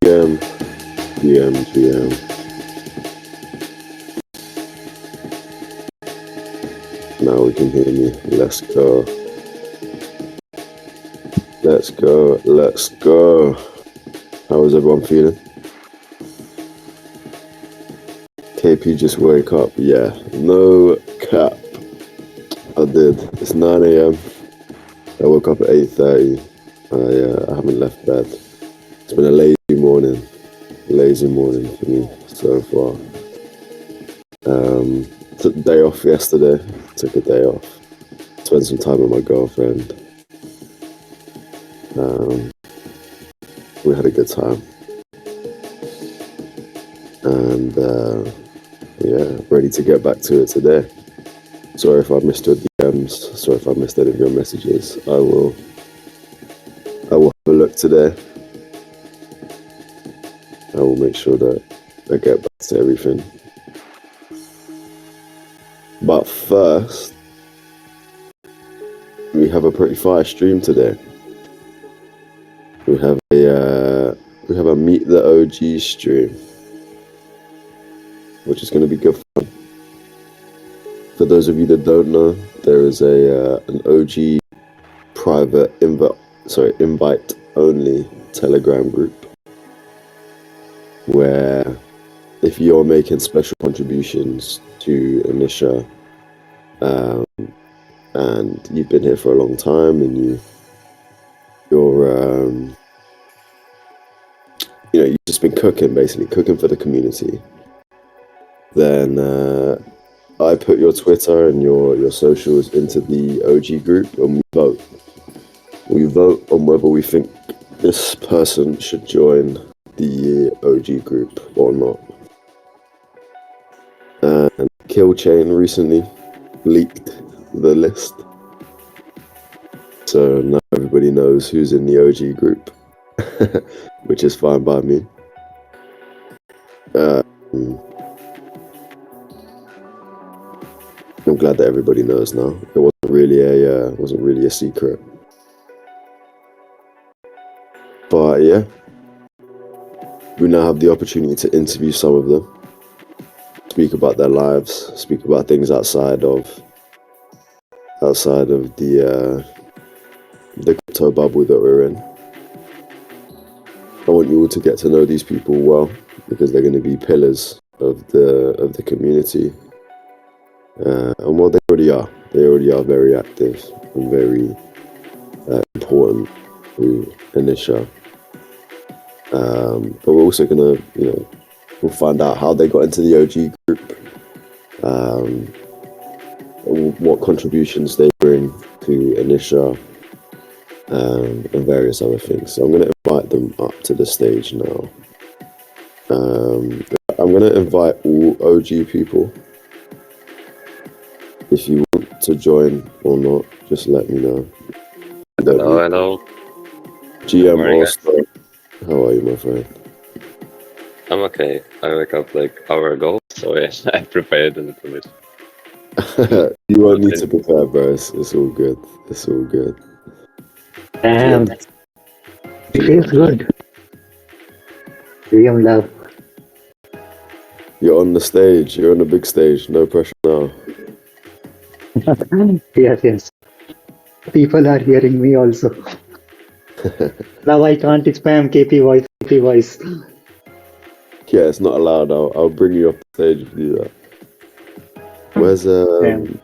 GM, GM. Now we can hear me. Let's go. Let's go. Let's go. How is everyone feeling? KP just wake up. Yeah, no cap. I did. It's 9 a.m. I woke up at 8:30. I haven't left bed. It's been a lazy morning for me so far. Took the day off yesterday. Took a day off. Spent some time with my girlfriend. We had a good time. And ready to get back to it today. Sorry if I missed your DMs. Sorry if I missed any of your messages. I will have a look today. I will make sure that I get back to everything. But first, we have a pretty fire stream today. We have a Meet the OGs stream, which is going to be good fun. For those of you that don't know, there is an OG private invite only Telegram group where if you're making special contributions to Initia and you've been here for a long time and you've just been cooking for the community, then I put your Twitter and your socials into the OG group and we vote. We vote on whether we think this person should join the OG group or not. And Killchain recently leaked the list. So now everybody knows who's in the OG group, which is fine by me. I'm glad that everybody knows now. It wasn't really a secret. But yeah, we now have the opportunity to interview some of them, speak about their lives, speak about things outside of the crypto bubble that we're in. I want you all to get to know these people well because they're going to be pillars of the community. And well, they already are. They already are very active and very important to Initia. But we're also gonna, we'll find out how they got into the OG group, what contributions they bring to Initia, and various other things. So I'm gonna invite them up to the stage now. I'm gonna invite all OG people. If you want to join or not, just let me know. Hello. GM also. How are you, my friend? I'm okay. I woke up like an hour ago, so yeah, I prepared a little bit. You won't need to prepare, bro. It's all good. It's all good. Damn. It feels good. GM love. You're on the stage. You're on the big stage. No pressure now. Yes. People are hearing me also. Now I can't spam KP voice. Yeah, it's not allowed. I'll bring you off the stage if you do that. Where's I'm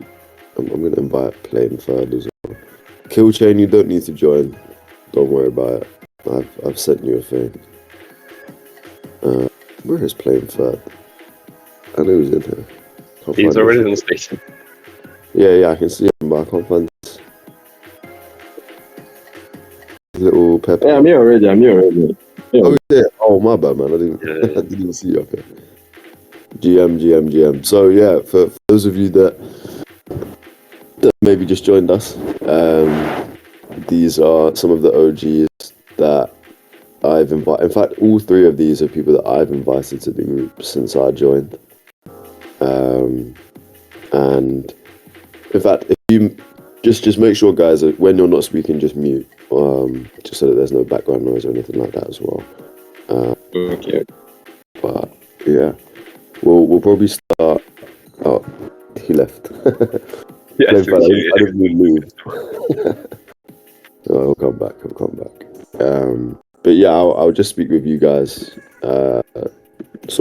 gonna invite Plain Third as well. Killchain, you don't need to join. Don't worry about it. I've sent you a thing. Where is Plain Third? I know he's in here. He's already on the station. Yeah, I can see him, but I can't find this little pepper. Yeah, I'm here already. Yeah. Oh, yeah. Oh, my bad, man. I didn't even see you up here. GM. So, yeah, for those of you that maybe just joined us, these are some of the OGs that I've invited. In fact, all three of these are people that I've invited to the group since I joined. And in fact, if you just make sure, guys, that when you're not speaking, just mute, just so that there's no background noise or anything like that as well. Okay. But yeah, we'll probably start. Oh, he left. Yeah, Playing so fine. you- I didn't mean lose. Oh, he'll come back. He'll come back. But yeah, I'll just speak with you guys, sort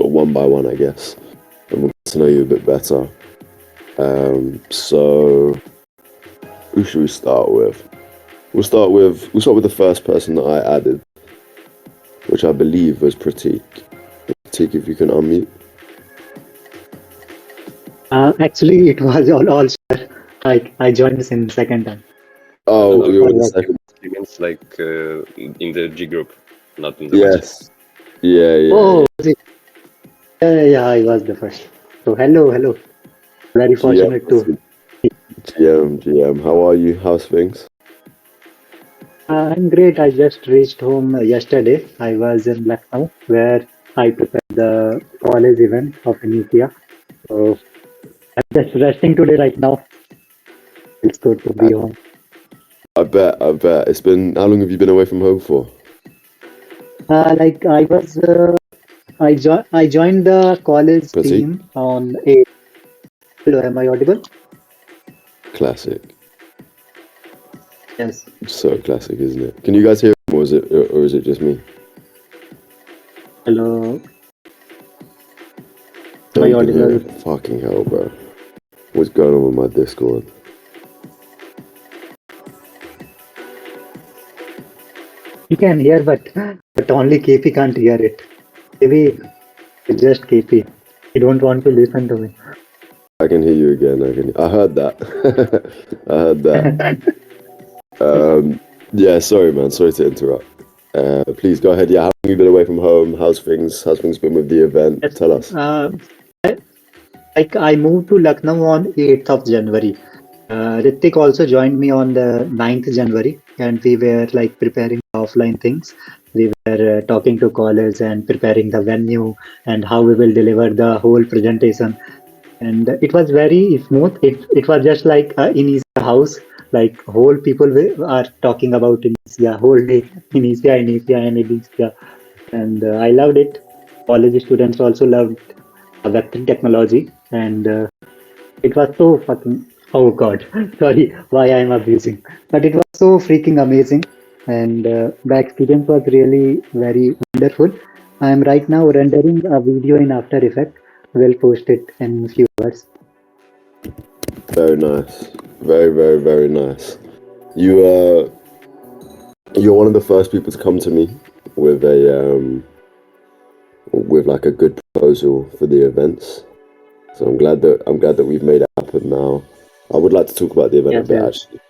of one by one, I guess, and we'll get to know you a bit better. So who should we start with? We'll start with the first person that I added, which I believe was Pratik. Pratik, if you can unmute. Actually, it was all share. I joined this in second time. Oh, no, you're in the Alright. second. he means like in the G group, not in the WhatsApp. Yes. Yeah. Oh, yeah, I was the first. So hello. Very GM, fortunate to. GM. How are you? How's things? I'm great. I just reached home yesterday. I was in Lucknow where I prepared the college event of Initia. So I'm just resting today right now. It's good to be home. I bet. It's been. How long have you been away from home for? Like I was, I joined the college Pratik? team on a. Hello, am I audible? Classic. Yes. So classic, isn't it? Can you guys hear him, or is it just me? Hello, am I No one can hear audible? him. Fucking hell, bro. What's going on with my Discord? You can hear, but only KP can't hear it. Maybe it's just KP. You don't want to listen to me. I can hear you again. I heard that. I heard that. Yeah. Sorry, man. Sorry to interrupt. Please go ahead. Yeah. How long have you been away from home? How's things? How's things been with the event? Yes. Tell us. I moved to Lucknow on 8th of January. Ritik also joined me on the 9th January, and we were like preparing offline things. We were talking to callers and preparing the venue and how we will deliver the whole presentation. And it was very smooth. It was just like Initia house. Like whole people are talking about Initia whole day. Initia, and I loved it. College students also loved vector technology, and it was so fucking. Oh god, sorry, why I'm abusing. But it was so freaking amazing, and the experience was really very wonderful. I'm right now rendering a video in After Effects. We'll post it in few hours. Very nice. Very nice. You you're one of the first people to come to me with with like a good proposal for the events. So I'm glad that we've made it happen now. I would like to talk about the event a Yes, bit yes. actually,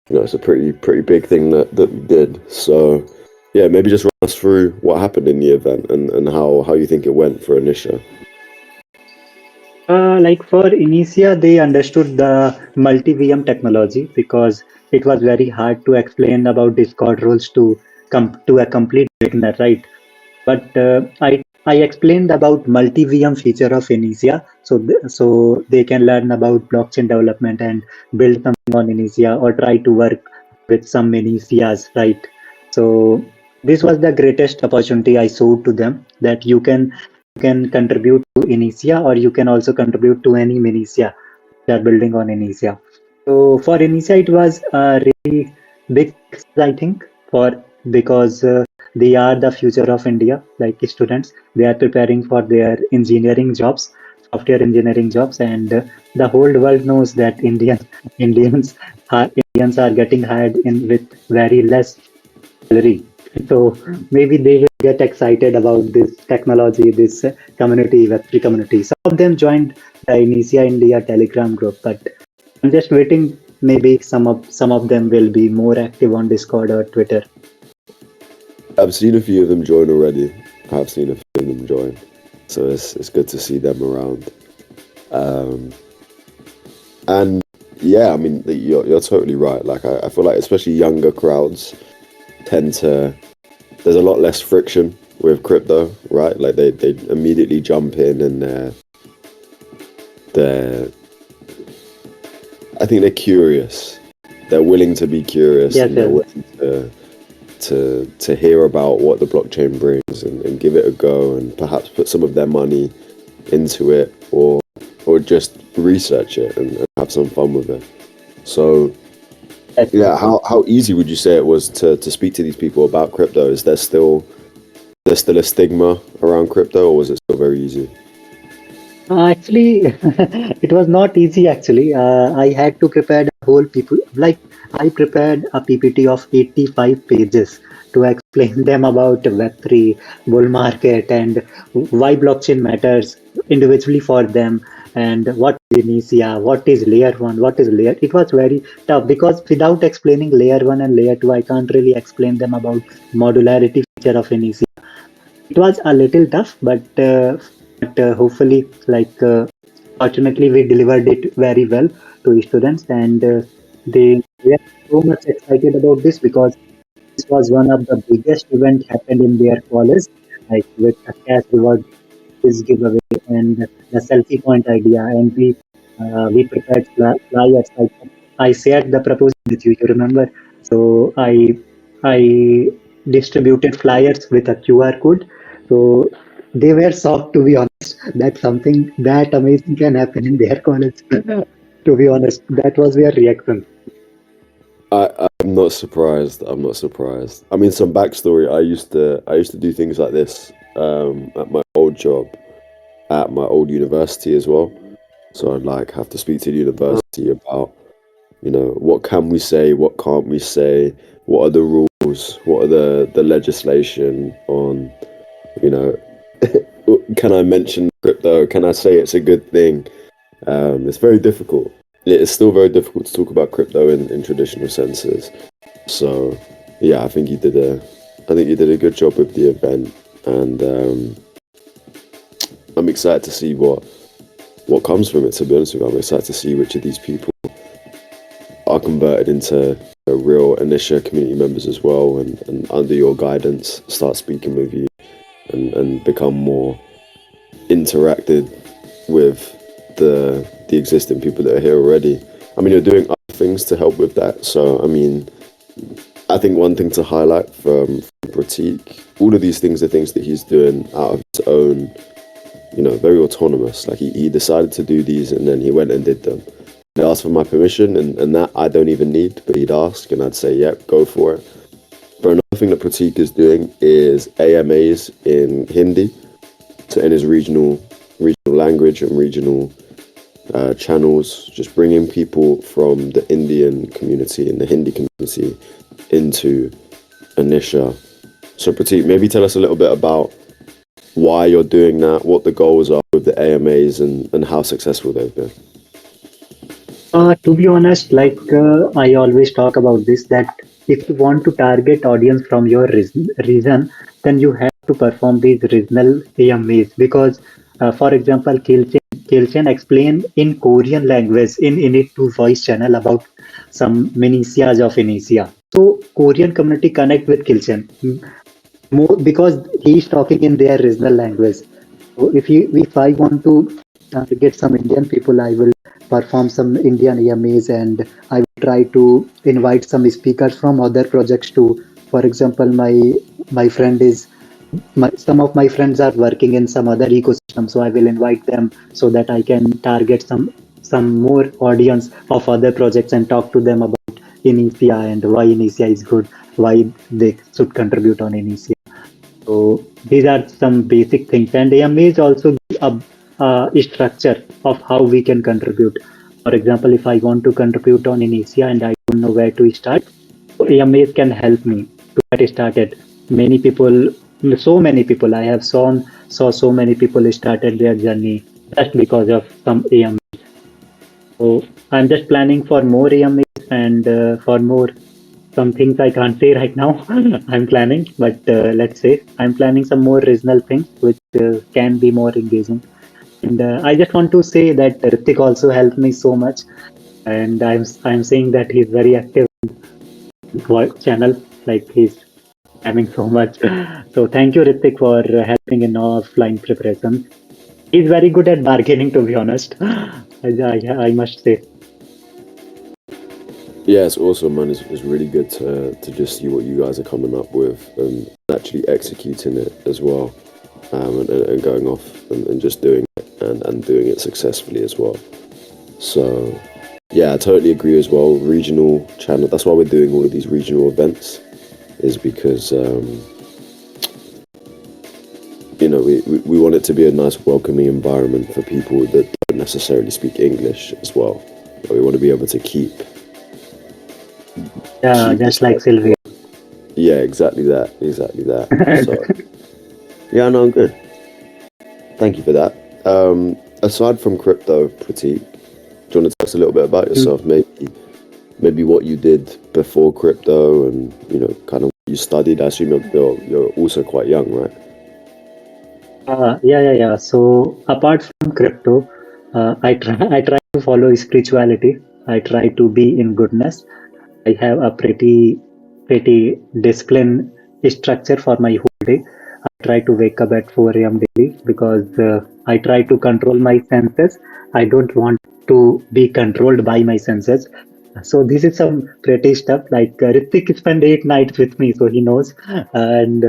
because it's a pretty big thing that we did. So yeah, maybe just run us through what happened in the event and how you think it went for Initia. Like for Initia, they understood the multi-VM technology because it was very hard to explain about Discord roles to a complete beginner, right? But I explained about multi-VM feature of Initia, so they can learn about blockchain development and build something on Initia or try to work with some Initias, right? So this was the greatest opportunity I showed to them that you can contribute to Initia or you can also contribute to any Minicia that are building on Initia. So for Initia, it was a really big, I think, for because they are the future of India. Like students, they are preparing for their engineering jobs, software engineering jobs, and the whole world knows that Indians are getting hired in with very less salary. So maybe they will get excited about this technology, this community, Web3 community. Some of them joined the Initia India Telegram group, but I'm just waiting. Maybe some of them will be more active on Discord or Twitter. I've seen a few of them join already. I've seen a few of them join, so it's good to see them around. And yeah, I mean you're totally right. Like I feel like especially younger crowds tend to there's a lot less friction with crypto, right? Like they immediately jump in and they're I think they're curious. They're willing to be curious Yes, and they're yes. willing to hear about what the blockchain brings and give it a go and perhaps put some of their money into it or just research it and have some fun with it. So yeah, how easy would you say it was to speak to these people about crypto? Is there's still a stigma around crypto, or was it still very easy? Actually, it was not easy actually. I had to prepare a whole people like I prepared a PPT of 85 pages to explain them about Web3, bull market, and why blockchain matters individually for them, and what is Initia, what is layer one, what is layer. It was very tough because without explaining layer one and layer two, I can't really explain them about modularity feature of Initia. It was a little tough, but hopefully, fortunately, we delivered it very well to students, and they were so much excited about this because this was one of the biggest event happened in their college, like with a cash reward quiz giveaway and the selfie point idea, and we prepared flyers. I shared the proposal with you. You remember? So I distributed flyers with a QR code. So they were shocked, to be honest, that something that amazing can happen in their college. To be honest, that was their reaction. I'm not surprised. I'm not surprised. I mean, some backstory. I used to do things like this at my old job, at my old university as well. So I'd like have to speak to the university about, what can we say, what can't we say, what are the rules, what are the legislation on, you know, can I mention crypto? Can I say it's a good thing? It's very difficult. It's still very difficult to talk about crypto in traditional senses. So yeah, I think you did a good job with the event, and I'm excited to see what comes from it. To be honest with you, I'm excited to see which of these people are converted into real Initia community members as well, and under your guidance, start speaking with you and become more interacted with the existing people that are here already. I mean, you're doing other things to help with that. So, I mean, I think one thing to highlight from Pratik, all of these things are things that he's doing out of his own, very autonomous. Like he decided to do these and then he went and did them. He asked for my permission, and that I don't even need, but he'd ask and I'd say, yep, go for it. But another thing that Pratik is doing is AMAs in Hindi, so in his regional language and regional channels, just bringing people from the Indian community and the Hindi community into Initia. So Pratik, maybe tell us a little bit about why you're doing that, what the goals are with the AMAs, and how successful they've been. To be honest, I always talk about this, that if you want to target audience from your region, then you have to perform these regional AMAs because, for example, Kilchen explained in Korean language in Init2 voice channel about some minutiae of Initia. So Korean community connect with Kilchen more because he is talking in their regional language. So if I want to get some Indian people, I will perform some Indian EMAs and I will try to invite some speakers from other projects too. For example, my friend is some of my friends are working in some other ecosystem, so I will invite them so that I can target some more audience of other projects and talk to them about Initia and why Initia is good, why they should contribute on Initia. So these are some basic things, and AMAs also give a structure of how we can contribute. For example, if I want to contribute on Initia and I don't know where to start, so AMAs can help me to get started. Many people, so many people, I have saw so many people started their journey just because of some AMA. So I'm just planning for more AMAs and for more some things I can't say right now. I'm planning, but let's say I'm planning some more regional things which can be more engaging. And I just want to say that Ritik also helped me so much, and I'm saying that he's very active in channel, like he's having so much. So thank you, Ritik, for helping in offline preparation. He's very good at bargaining, to be honest. I must say. Yeah, it's awesome, man. It's really good to just see what you guys are coming up with and actually executing it as well, and going off and just doing it and doing it successfully as well. So, yeah, I totally agree as well. Regional channel. That's why we're doing all of these regional events, is because we want it to be a nice, welcoming environment for people that don't necessarily speak English as well. We want to be able to keep Yeah, this just like like Sylvia. yeah, exactly that, So yeah, no, I'm good. Thank you for that. Aside from crypto, Pratik, do you want to tell us a little bit about yourself? Maybe what you did before crypto, and kind of what you studied. I assume you're also quite young, right? Yeah. So apart from crypto, I try to follow spirituality. I try to be in goodness. I have a pretty disciplined structure for my whole day. I try to wake up at 4 a.m. daily because I try to control my senses. I don't want to be controlled by my senses. So this is some pretty stuff. Like Ritik spent 8 nights with me, so he knows. And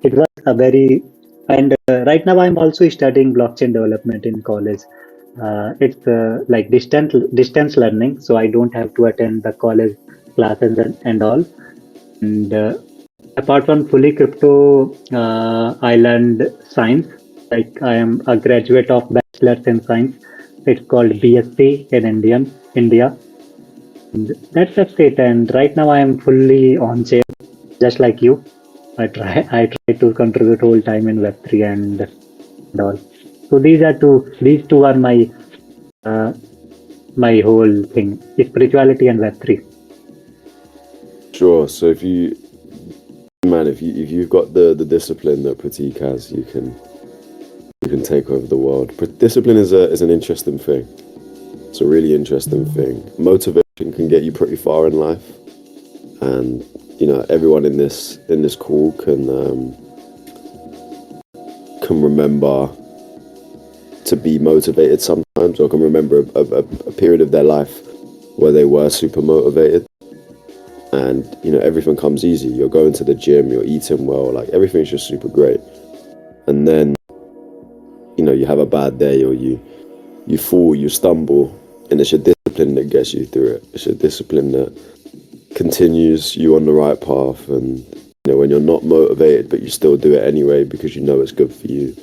it was a very and right now I'm also studying blockchain development in college. It's like distance learning, so I don't have to attend the college classes and all. And apart from fully crypto, I learned science. Like I am a graduate of bachelor's in science. It's called BSc in India. And that's just it. And right now I am fully on chair, just like you. I try to contribute whole time in Web3 and all. So these two are uh, my whole thing, spirituality and Web3. Sure. So if you've got the discipline that Pratik has, you can take over the world. Discipline is an interesting thing. It's a really interesting thing. Motivation can get you pretty far in life, and everyone in this call can remember to be motivated sometimes, or can remember a period of their life where they were super motivated, and everything comes easy. You're going to the gym, you're eating well, like everything's just super great, and then you have a bad day, or you fall, you stumble, and it's your discipline that gets you through it. It's your discipline that continues you on the right path, and when you're not motivated but you still do it anyway because you know it's good for you.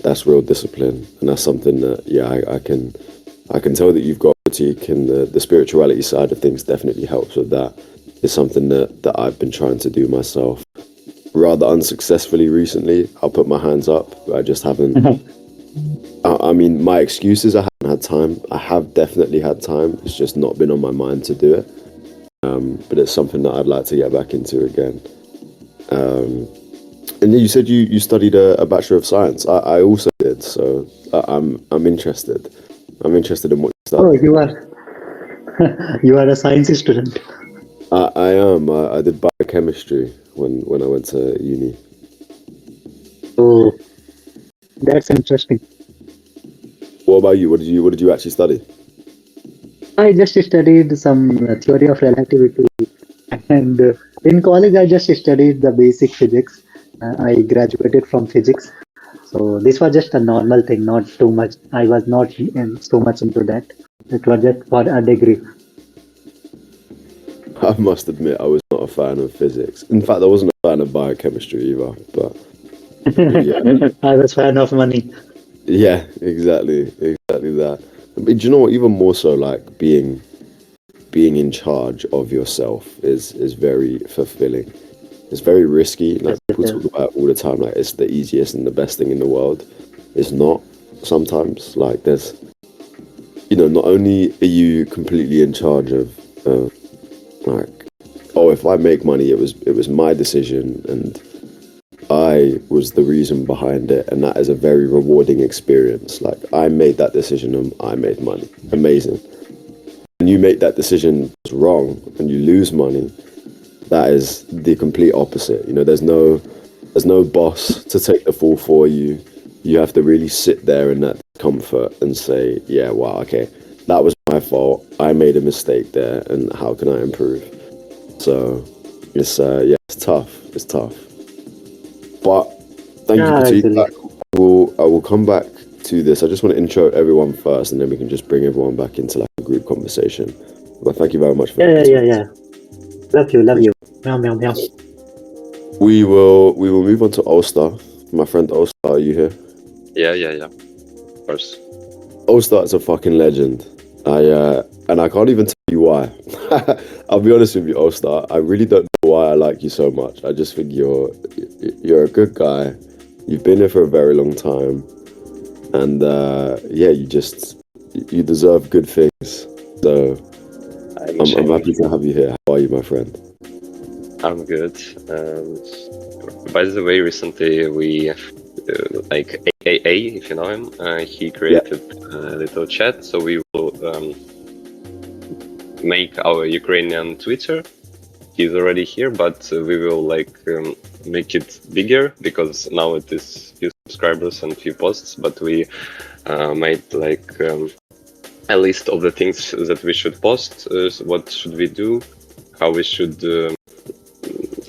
That's real discipline, and that's something that I can tell that you've got critique, and the spirituality side of things definitely helps with that. It's something that I've been trying to do myself, rather unsuccessfully recently. I'll put my hands up. I just haven't. I mean, my excuse is I haven't had time. I have definitely had time. It's just not been on my mind to do it. But it's something that I'd like to get back into again. And you said you studied a Bachelor of Science. I also did, so I'm interested. I'm interested in what you Oh, studied. you are a science student. I am. I did biochemistry when I went to uni. Oh, that's interesting. What about you? What did you actually study? I just studied some theory of relativity, and in college I just studied the basic physics. I graduated from physics, so this was just a normal thing, not too much. I was not so much into that. It was just for a degree. I must admit, I was not a fan of physics. In fact, I wasn't a fan of biochemistry either. But yeah, I was fan of money. yeah, exactly that. But do you know what? Even more so, like being in charge of yourself is very fulfilling. It's very risky. Like people Yeah. talk about it all the time, like it's the easiest and the best thing in the world. It's not sometimes. Like there's, not only are you completely in charge of like, oh, if I make money, it was my decision, and I was the reason behind it, and that is a very rewarding experience. Like I made that decision and I made money. Amazing. When you make that decision wrong and you lose money, that is the complete opposite. There's no boss to take the fall for you. You have to really sit there in that comfort and say, yeah, wow, okay, that was my my fault? I made a mistake there, and how can I improve? So it's it's tough. It's tough. But thank you Yeah, for actually. feedback. I will come back to this. I just want to intro everyone first, and then we can just bring everyone back into like a group conversation. But thank you very much for Yeah, that. yeah, yeah, yeah. Love you, love you. Meow, meow, meow. We will move on to Ulster. My friend Ulster, are you here? Yeah. Of course. Ulster is a fucking legend. And I can't even tell you why. I'll be honest with you, Ulster. I really don't know why I like you so much. I just think you're a good guy. You've been here for a very long time, and you deserve good things. So I'm happy to have you here. How are you, my friend? I'm good. By the way, recently we like AAA, if you know him, he created a little chat. So we will make our Ukrainian Twitter. He's already here, but we will make it bigger because now it is few subscribers and few posts. But we made a list of the things that we should post. What should we do? How we should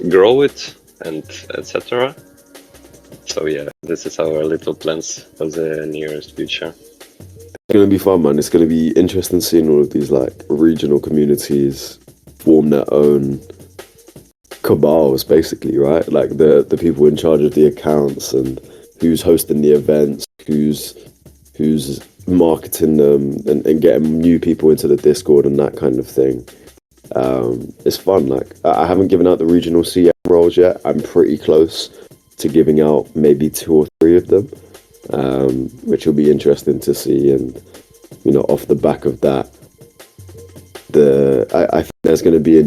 grow it, and etc. So yeah, this is our little plans for the nearest future. It's gonna be fun, man. It's gonna be interesting seeing all of these like regional communities form their own cabals, basically, right? Like the people in charge of the accounts and who's hosting the events, who's marketing them and getting new people into the Discord and that kind of thing. It's fun. Like I haven't given out the regional CM roles yet. I'm pretty close to giving out maybe 2 or 3 of them, which will be interesting to see. And off the back of that, I think there's going to be a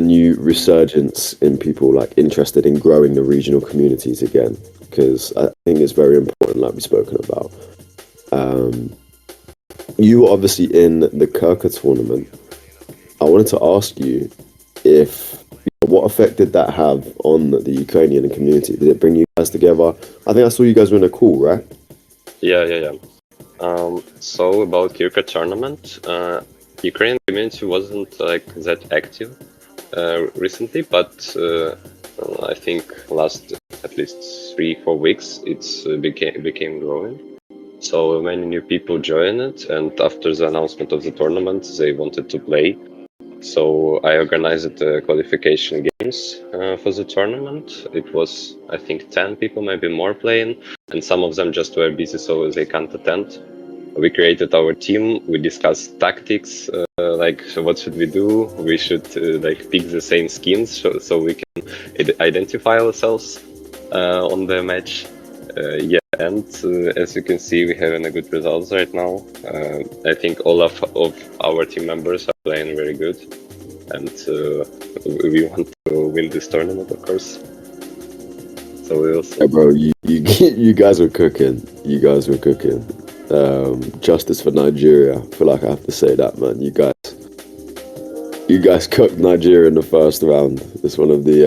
new resurgence in people like interested in growing the regional communities again, because I think it's very important, like we've spoken about. You were obviously in the Kirka tournament. I wanted to ask you what effect did that have on the Ukrainian community? Did it bring you guys together? I think I saw you guys were in a call, right? Yeah. So about Kirka tournament, Ukrainian community wasn't like that active recently, but I think last at least 3-4 weeks it's became growing. So many new people joined it, and after the announcement of the tournament, they wanted to play. So I organized the qualification games for the tournament. It was, I think, 10 people, maybe more playing, and some of them just were busy, so they can't attend. We created our team. We discussed tactics, like what should we do. We should pick the same skins so we can identify ourselves on the match. And as you can see, we're having a good results right now. I think all of our team members are playing very good, and we want to win this tournament, of course. So we also. Yeah, bro, you guys were cooking. You guys were cooking. Justice for Nigeria. I feel like I have to say that, man. You guys cooked Nigeria in the first round. It's one of the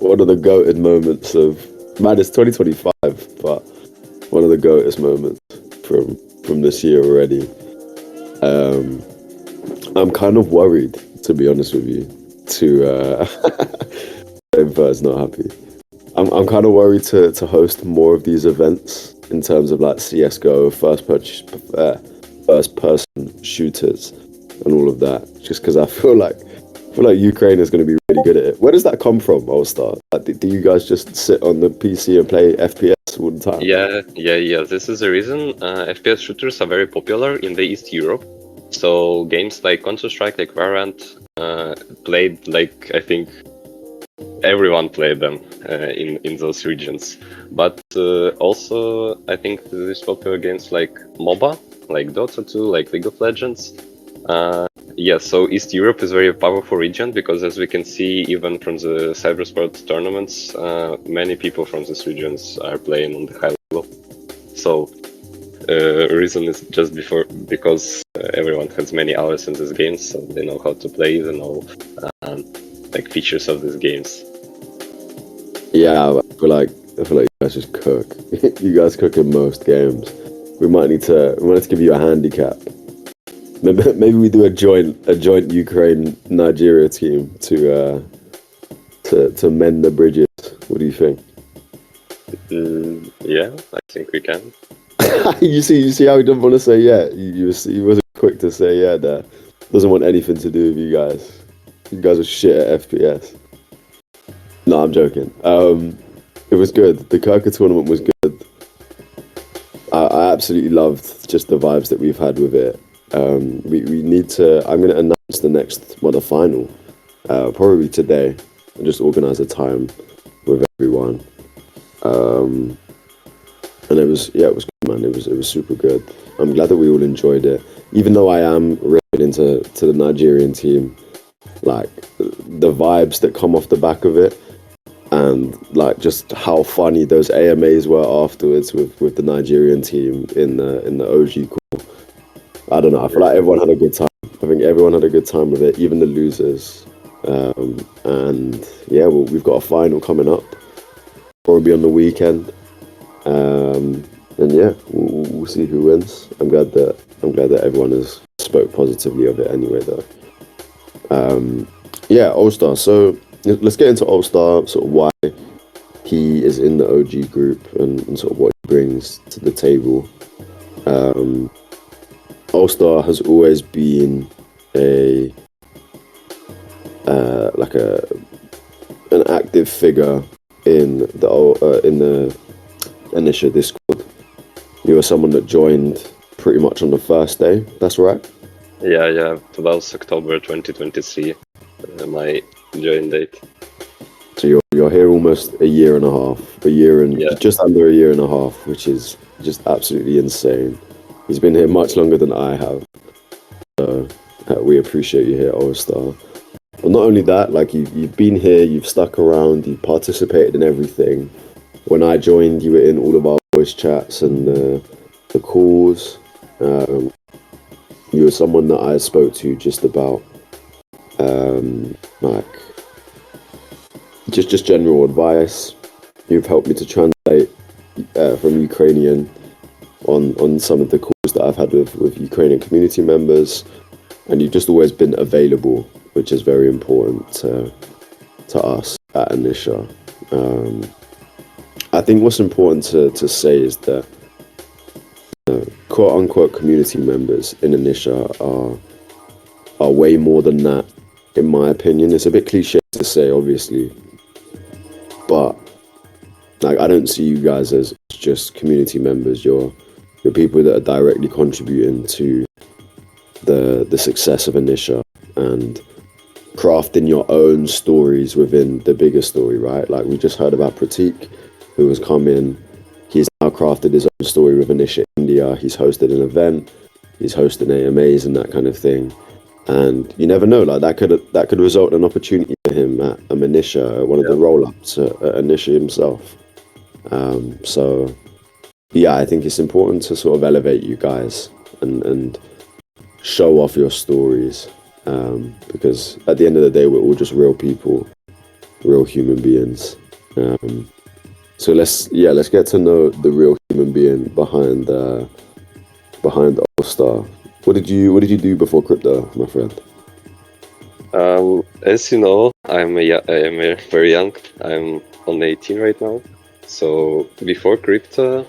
one of the goated moments of, man, it's 2025, but one of the goatest moments from this year already. I'm kind of worried, to be honest with you. Inver's not happy. I'm kind of worried to host more of these events in terms of like CS:GO, first person shooters, and all of that. Just because I feel like Ukraine is going to be really good at it. Where does that come from, All-Star? Like, do you guys just sit on the PC and play FPS all the time? Yeah. This is the reason. FPS shooters are very popular in the East Europe. So games like Counter-Strike, like Valorant, played I think everyone played them in those regions. But also I think these popular games like MOBA, like Dota 2, like League of Legends. So East Europe is a very powerful region because, as we can see, even from the cybersport tournaments, many people from these regions are playing on the high level. So reason is just because everyone has many hours in these games, so they know how to play, they know features of these games. Yeah, I feel like you guys just cook. You guys cook in most games. we might need to give you a handicap. Maybe we do a joint Ukraine Nigeria team to mend the bridges. What do you think? Yeah, I think we can. You see how he didn't want to say yeah. He wasn't quick to say yeah. There doesn't want anything to do with you guys. You guys are shit at FPS. No, I'm joking. It was good. The Kirka tournament was good. I absolutely loved just the vibes that we've had with it. We need to. I'm going to announce the final, probably today, and just organize a time with everyone. And it was good, man. It was super good. I'm glad that we all enjoyed it. Even though I am really into the Nigerian team, like the vibes that come off the back of it, and like just how funny those AMAs were afterwards with the Nigerian team in the OG call. I don't know. I feel like everyone had a good time. I think everyone had a good time with it, even the losers. And yeah, we've got a final coming up, probably on the weekend. And yeah, we'll see who wins. I'm glad that everyone has spoke positively of it anyway, though. Yeah, All Star. So let's get into All Star. Sort of why he is in the OG group and sort of what he brings to the table. All Star has always been an active figure in the Initia Discord. You were someone that joined pretty much on the first day. That's right. Yeah. It was October 2023, my join date. So you're here almost a year and a half, just under a year and a half, which is just absolutely insane. He's been here much longer than I have. So we appreciate you here, All Star. But not only that, like you've been here, you've stuck around, you've participated in everything. When I joined, you were in all of our voice chats and the calls. You were someone that I spoke to just about like just general advice. You've helped me to translate from Ukrainian on some of the calls that I've had with Ukrainian community members, and you've just always been available, which is very important to us at Initia. I think what's important to say is that quote unquote community members in Initia are way more than that, in my opinion. It's a bit cliche to say, obviously, but like I don't see you guys as just community members. You're people that are directly contributing to the success of Initia and crafting your own stories within the bigger story, right? Like we just heard about Pratik, who has come in. He's now crafted his own story with Initia India. He's hosted an event. He's hosting AMAs and that kind of thing. And you never know, like that could result in an opportunity for him at Initia, one of the roll-ups at Initia himself. So yeah, I think it's important to sort of elevate you guys and show off your stories, because at the end of the day, we're all just real people, real human beings. So let's get to know the real human being behind All Star. What did you do before crypto, my friend? As you know, I am very young. I'm only 18 right now. So before crypto,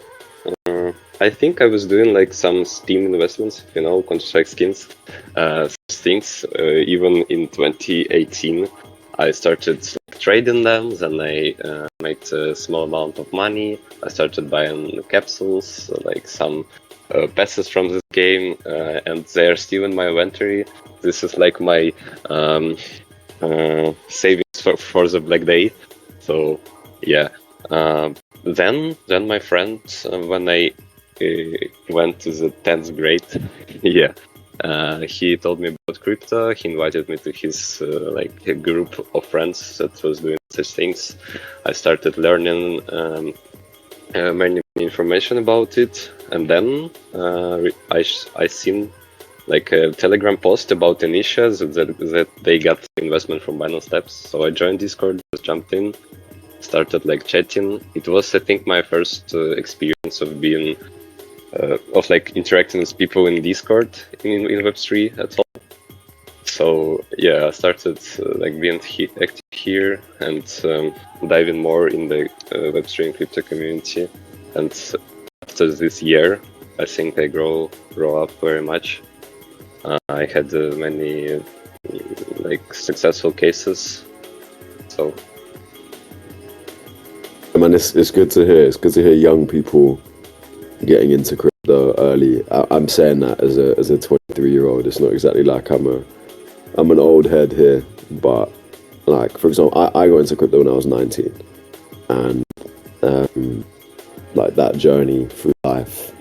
I think I was doing like some Steam investments, Counter-Strike skins, things. Even in 2018, I started trading them. Then I made a small amount of money. I started buying capsules, like some passes from this game, and they are still in my inventory. This is like my savings for the Black Day. So yeah. Then my friend, when I went to the 10th grade, he told me about crypto. He invited me to his a group of friends that was doing such things. I started learning many information about it, and then I seen like a Telegram post about Initia that they got investment from Binance Steps. So I joined Discord, just jumped in, started like chatting. It was, I think, my first experience of being of like interacting with people in Discord in Web3 at all. So yeah, I started like being active here and diving more in the Web3 and crypto community. And after this year, I think I grow up very much. I had many like successful cases. So I mean, it's good to hear. It's good to hear young people getting into crypto early. I'm saying that as a 23-year-old. It's not exactly like I'm an old head here, but like for example, I got into crypto when I was 19, and like that journey through life,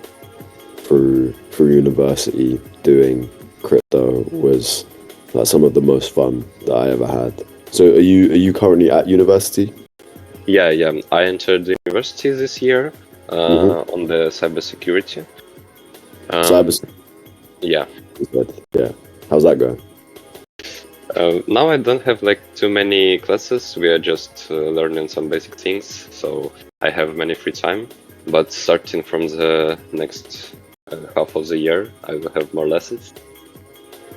through university, doing crypto was like some of the most fun that I ever had. So are you currently at university? yeah, I entered the university this year on the cybersecurity. Yeah. Yeah. How's that going? Now I don't have like too many classes. We are just learning some basic things, so I have many free time. But starting from the next half of the year, I will have more lessons.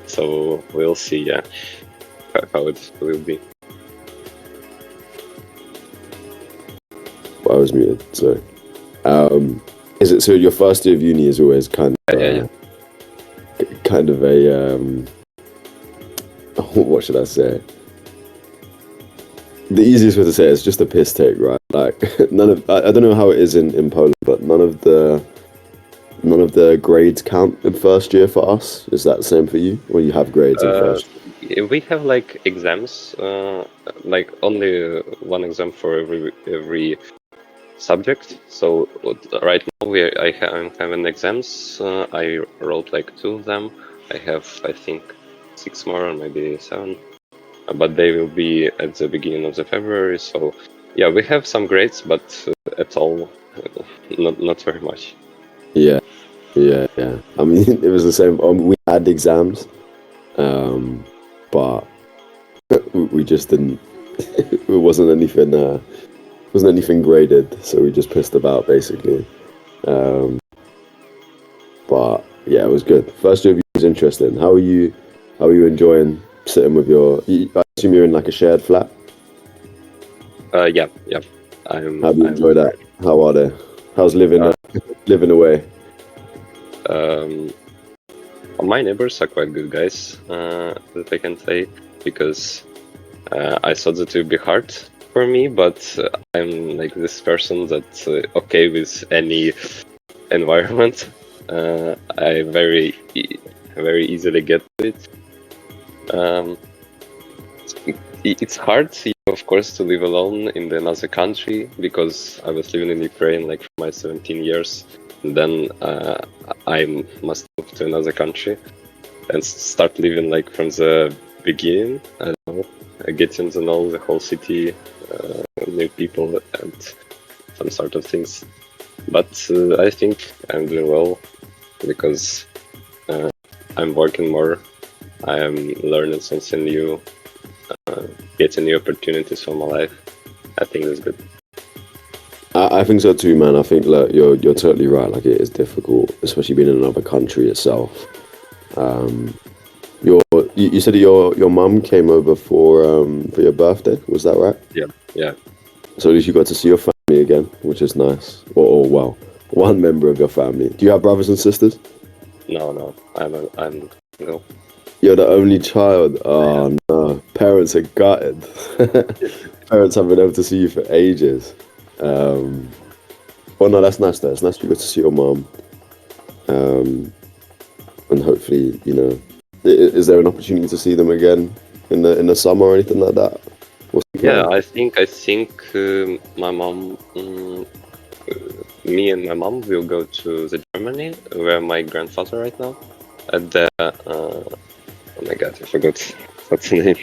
So we'll see, yeah, how it will be. Well, I was muted. Sorry. Is it so? Your first year of uni is always kind of kind of a what should I say? The easiest way to say it is just a piss take, right? Like none of I don't know how it is in Poland, but none of the grades count in first year for us. Is that the same for you, or you have grades in first year? We have like exams, like only one exam for every subject. So right now I'm having exams. I wrote like 2 of them. I have, I think, 6 more or maybe 7, but they will be at the beginning of the February. So yeah, we have some grades, but at all, not very much. Yeah. I mean, it was the same. We had exams, but we just didn't. It wasn't anything graded, so we just pissed about basically. But yeah, it was good. First year of uni was interesting. How are you enjoying sitting with I assume you're in like a shared flat. Yeah. How do you enjoy that? How are they? How's living away? My neighbors are quite good guys, that I can say, because I thought that it would be hard for me, but I'm like this person that's okay with any environment. I very easily get to it. It's hard, of course, to live alone in another country, because I was living in Ukraine like for my 17 years, and then I must move to another country and start living like from the beginning. I don't know, getting to know the whole city, new people, and some sort of things. But I think I'm doing well because I'm working more. I am learning something new, getting new opportunities for my life. I think that's good. I think so too, man. I think like you're totally right. Like it is difficult, especially being in another country itself. You said your mum came over for your birthday. Was that right? Yeah. So at least you got to see your family again, which is nice. Or well, one member of your family. Do you have brothers and sisters? No. I'm single. You're the only child. Oh no, parents are gutted. Parents haven't been able to see you for ages. Well, no, that's nice though. It's nice you got to see your mom. And hopefully, is there an opportunity to see them again in the summer or anything like that? Yeah, I think my mom, me and my mom will go to the Germany where my grandfather right now at the oh my god, I forgot what's the name.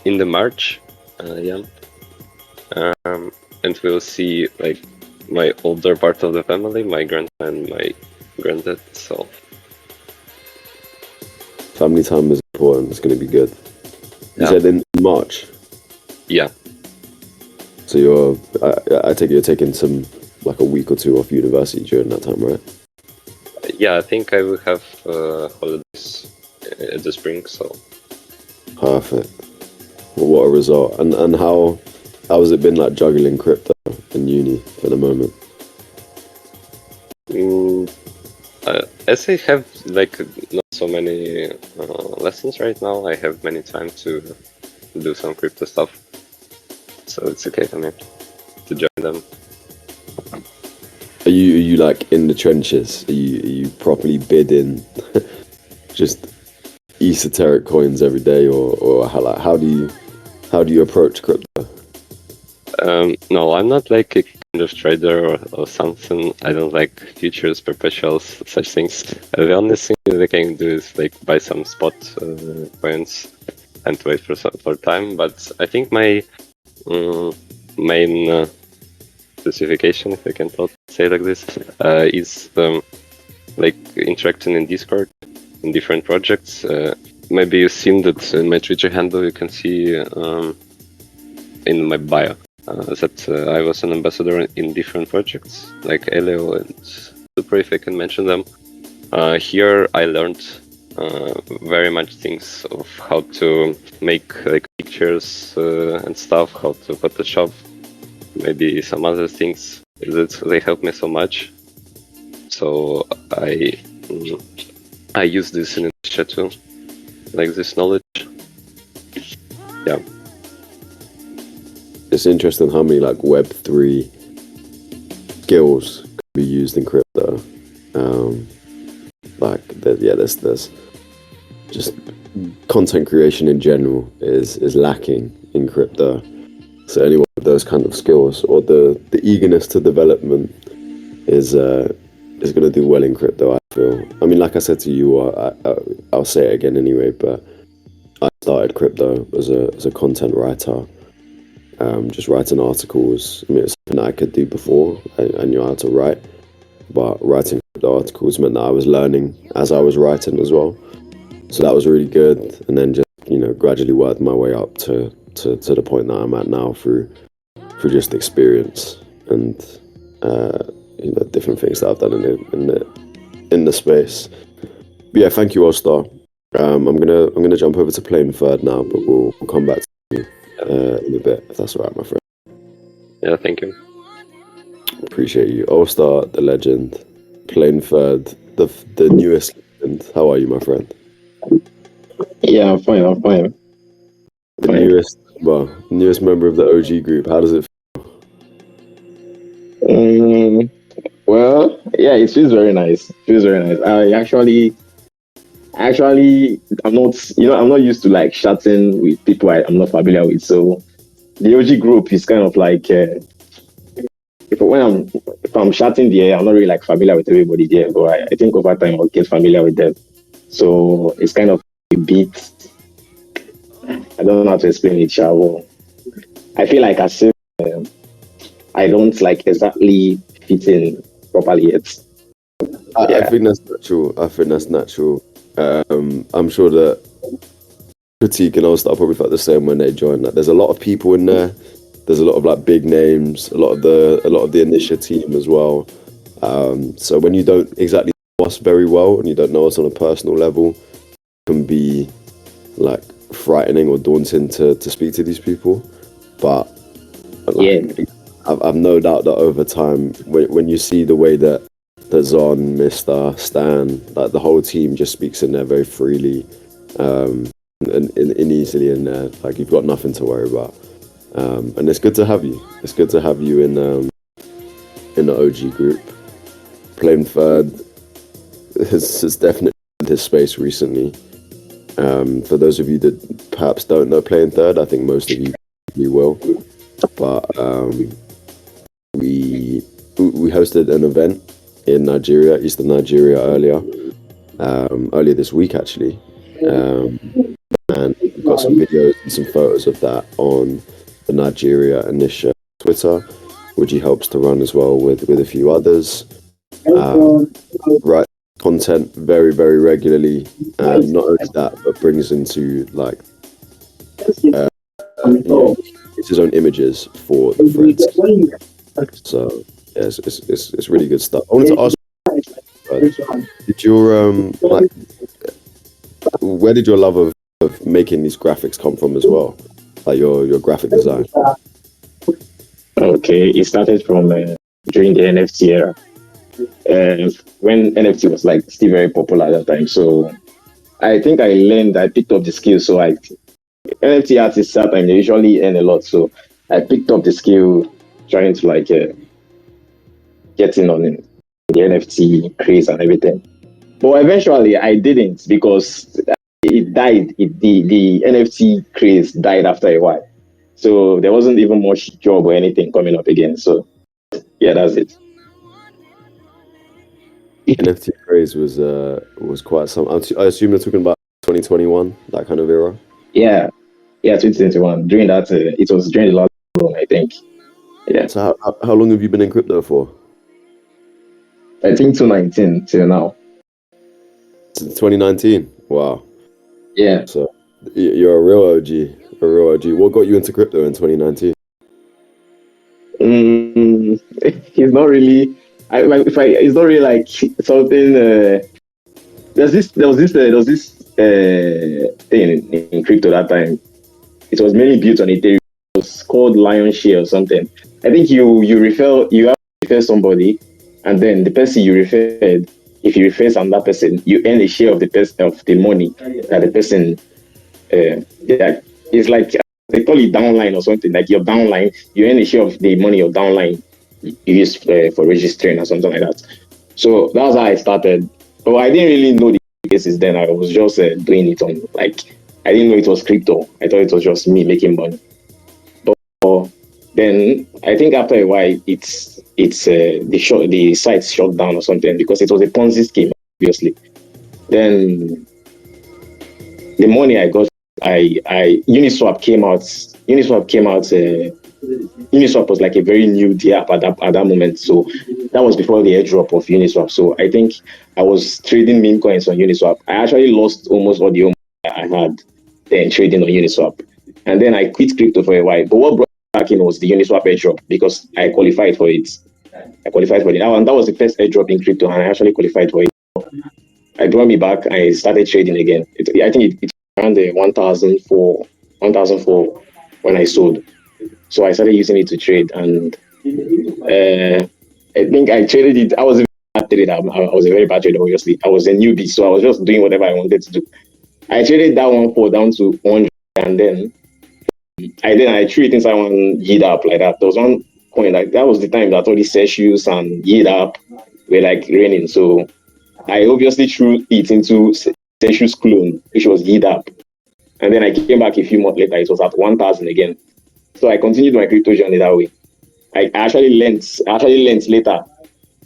In the March, and we'll see like my older part of the family, my grandma and my granddad. So family time is important. It's going to be good. You said in March. Yeah. So I take it you're taking some like a week or two off university during that time, right? Yeah, I think I will have holidays at the spring, so Perfect. Well, what a result. And how has it been like juggling crypto in uni for the moment? as I have like not so many lessons right now, I have many time to do some crypto stuff, so it's okay for me to join them. Are you like in the trenches? Are you properly bidding just esoteric coins every day, or how do you approach crypto? No, I'm not like a kind of trader or something. I don't like futures, perpetuals, such things. The only thing that I can do is like buy some spot coins and wait for time. But I think my main specification, if I can say like this, is like interacting in Discord in different projects. Maybe you've seen that in my Twitter handle. You can see in my bio that I was an ambassador in different projects like Elio and Super, if I can mention them. Here I learned very much things of how to make like pictures and stuff, how to Photoshop, maybe some other things that they helped me so much. So I use this in Initia too, like this knowledge. Yeah. It's interesting how many like Web3 skills can be used in crypto. There's just content creation in general is lacking in crypto. So anyone with those kind of skills or the eagerness to development is going to do well in crypto, I feel. I mean, like I said to you, I'll say it again anyway, but I started crypto as a content writer. Just writing articles. I mean, it's something that I could do before. I knew how to write, but writing the articles meant that I was learning as I was writing as well. So that was really good. And then just gradually worked my way up to the point that I'm at now through just experience and different things that I've done in the space. But yeah, thank you, All-Star. I'm gonna jump over to playing third now, but we'll come back to you in a bit, if that's all right, my friend. Yeah, thank you. Appreciate you. All-Star, the legend. Playing third, the newest legend. How are you, my friend? Yeah, I'm fine. I'm fine. The newest member of the OG group. How does it feel? Well, yeah, it feels very nice. It feels very nice. I'm not used to like chatting with people I'm not familiar with. So the OG group is kind of like if I'm chatting there, I'm not really like familiar with everybody there. But I think over time I'll get familiar with them. So it's kind of a bit. I don't know how to explain it, Shavo. I feel like as if I don't like exactly fit in properly yet. I think that's natural. I'm sure that Critique and All-Star probably felt the same when they joined. Like, there's a lot of people in there. There's a lot of like big names. A lot of the Initia team as well. So when you don't exactly know us very well and you don't know us on a personal level, it can be like frightening or daunting to speak to these people. But like, I've no doubt that over time, when you see the way that Zon, Mr. Stan, like the whole team just speaks in there very freely, and easily in there, like you've got nothing to worry about. And it's good to have you. It's good to have you in the OG group. Playing third has definitely found his space recently. For those of you that perhaps don't know Playing Third, I think most of you will. But we hosted an event in Nigeria, Eastern Nigeria, earlier this week actually, and we've got some videos and some photos of that on the Nigeria Initia Twitter, which he helps to run as well with a few others. Write content very, very regularly, and not only that, but brings into like it's his own images for the threads. So Yeah, it's really good stuff. I wanted to ask, did your like, where did your love of making these graphics come from as well? Like your graphic design. Okay, it started from during the NFT era, when NFT was like still very popular at that time. So I think I picked up the skill. So NFT artists at that time they usually earn a lot. So I picked up the skill, trying to like get in on the NFT craze and everything. But eventually I didn't because it died. The NFT craze died after a while. So there wasn't even much job or anything coming up again. So yeah, that's it. NFT craze was quite some. I assume you're talking about 2021, that kind of era. Yeah, yeah, 2021. During that, it was during the lockdown, I think. Yeah, So how long have you been in crypto for? I think 2019 till now. Since 2019. Wow. Yeah. So you're a real OG, a real OG. What got you into crypto in 2019? It's not really. It's not really like something. There was this thing in crypto that time. It was mainly built on Ethereum. It was called Lion Share or something. I think you have to refer somebody, and then the person you referred, if you refer another person, you earn a share of the money that the person. Yeah, it's like they call it downline or something. Like your downline, you earn a share of the money your downline you use for registering or something like that. So that's how I started. But I didn't really know the cases then. I was just doing it on like I didn't know it was crypto. I thought it was just me making money. But then I think after a while, the site shut down or something because it was a Ponzi scheme, obviously. Then the money I got, Uniswap came out. Uniswap came out. Uniswap was like a very new app at that moment. So that was before the airdrop of Uniswap. So I think I was trading meme coins on Uniswap. I actually lost almost all the money I had then trading on Uniswap. And then I quit crypto for a while. But what brought me back in was the Uniswap airdrop because I qualified for it. And that was the first airdrop in crypto, and I actually qualified for it. I brought me back. I started trading again. I think it around the 1004 when I sold. So I started using it to trade, and I think I traded it. I was a bad trader. I was a very bad trader, obviously. I was a newbie, so I was just doing whatever I wanted to do. I traded that 1 4 down to 100, and then I threw it inside one yield app like that. There was one point like that was the time that all the Celsius and yield app were like raining. So I obviously threw it into Celsius clone, which was yield app. And then I came back a few months later, it was at 1,000 again. So I continued my crypto journey that way. I actually learned later.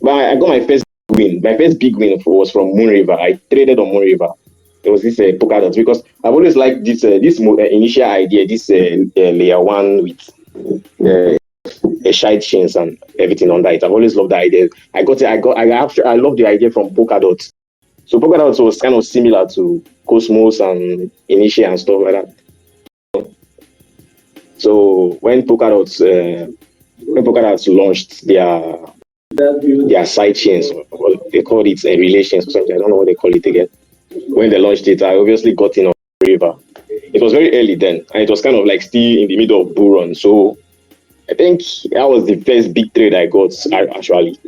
But I got my first win. My first big win was from Moonriver. I traded on Moonriver. There was this Polkadot because I've always liked this initial idea, this layer one with side chains and everything on that. I've always loved the idea. I love the idea from Polkadot. So Polkadot was kind of similar to Cosmos and Initia and stuff like that. So when Polkadot launched their side chains, they called it relations or something. I don't know what they call it again. When they launched it, I obviously got in on River. It was very early then, and it was kind of like still in the middle of bull run. So I think that was the first big trade I got actually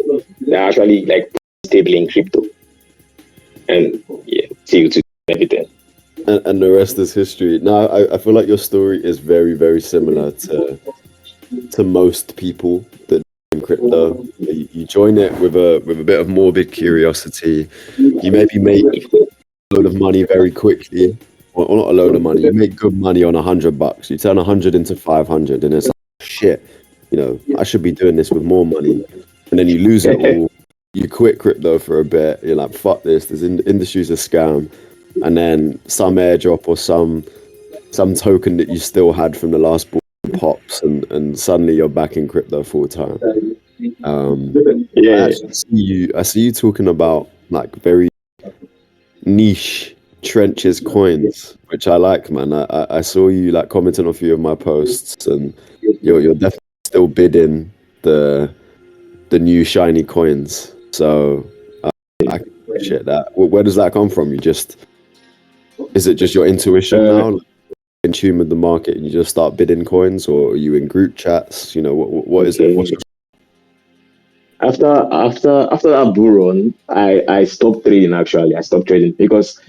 like stable in crypto. And yeah, till to everything. And the rest is history. Now, I feel like your story is very, very similar to most people that in crypto. You join it with a bit of morbid curiosity. You maybe make a load of money very quickly, or not a load of money. You make good money on $100. You turn 100 into 500, and it's like shit. I should be doing this with more money, and then you lose it all. You quit crypto for a bit. You're like, fuck this. This industry's a scam. And then some airdrop or some token that you still had from the last bull pops, and suddenly you're back in crypto full time. I see you talking about like very niche trenches coins, which I like, man. I saw you like commenting on a few of my posts, and you're definitely still bidding the the new shiny coins. So I can appreciate that. Where does that come from? Is it just your intuition now? Like, in tune with the market, and you just start bidding coins, or are you in group chats? You know, what is it? What's your... After that bull run, I stopped trading. Actually, I stopped trading because